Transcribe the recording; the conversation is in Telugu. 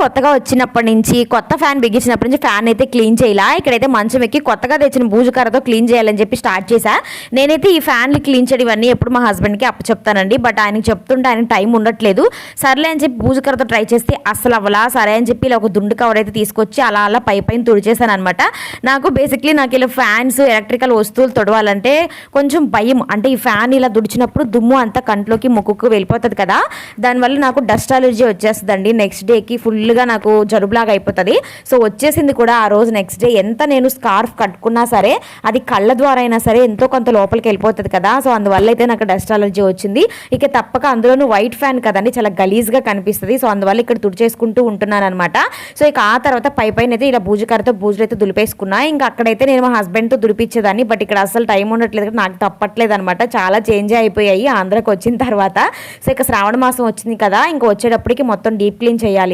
కొత్తగా వచ్చినప్పటి నుంచి కొత్త ఫ్యాన్ బిగించినప్పటి నుంచి ఫ్యాన్ అయితే క్లీన్ చేయాలా. ఇక్కడైతే మంచం ఎక్కి కొత్తగా తెచ్చిన బూజుకర్రతో క్లీన్ చేయాలని చెప్పి స్టార్ట్ చేశా. నేనైతే ఈ ఫ్యాన్లు క్లీన్ చేయడం ఇవన్నీ ఎప్పుడు మా హస్బెండ్కి అప్పచెప్తానండి. బట్ ఆయనకి చెప్తుంటే ఆయన టైం ఉండట్లేదు. సర్లే అని చెప్పి బూజుకర్రతో ట్రై చేస్తే అస్సలు అవ్వలా. సరే అని చెప్పి ఇలా ఒక దుండు కవర్ అయితే తీసుకొచ్చి అలా అలా పైన తుడిచేసాను అనమాట. నాకు ఇలా ఫ్యాన్స్ ఎలక్ట్రికల్ వస్తువులు తొడవాలంటే కొంచెం భయం. అంటే ఈ ఫ్యాన్ ఇలా తుడిచినప్పుడు దుమ్ము అంతా కంట్లోకి ముక్కుకు వెళ్ళిపోతుంది కదా, దానివల్ల నాకు డస్ట్ అలర్జీ వచ్చేస్తుందండి. నెక్స్ట్ డేకి ఫుల్గా నాకు జలుబులాగా అయిపోతుంది. సో వచ్చేసింది కూడా ఆ రోజు. నెక్స్ట్ డే ఎంత నేను స్కార్ఫ్ కట్టుకున్నా సరే అది కళ్ళ ద్వారా అయినా సరే ఎంతో కొంత లోపలికి వెళ్ళిపోతుంది కదా. సో అందువల్ల అయితే నాకు డస్ట్ అలర్జీ వచ్చింది. ఇక తప్పక అందులోనూ వైట్ ఫ్యాన్ కదండి, చాలా గలీజ్గా కనిపిస్తుంది. సో అందువల్ల ఇక్కడ తుడిచేసుకుంటూ ఉంటున్నాను అనమాట. సో ఇక ఆ తర్వాత పైన అయితే ఇలా బూజుకర్రతో బూజులు అయితే దులిపేసుకున్నా. ఇంకా అక్కడైతే నేను మా హస్బెండ్తో దులిపించేదాన్ని. బట్ ఇక్కడ అసలు టైం ఉండట్లేదు, నాకు తప్పట్లేదు అనమాట. చాలా చేంజ్ అయిపోయాయి ఆంధ్రాకి వచ్చిన తర్వాత. సో ఇక శ్రావణ మాసం వచ్చింది కదా, ఇంకా వచ్చేటప్పటికి మొత్తం డీప్ క్లీన్ చేయాలి.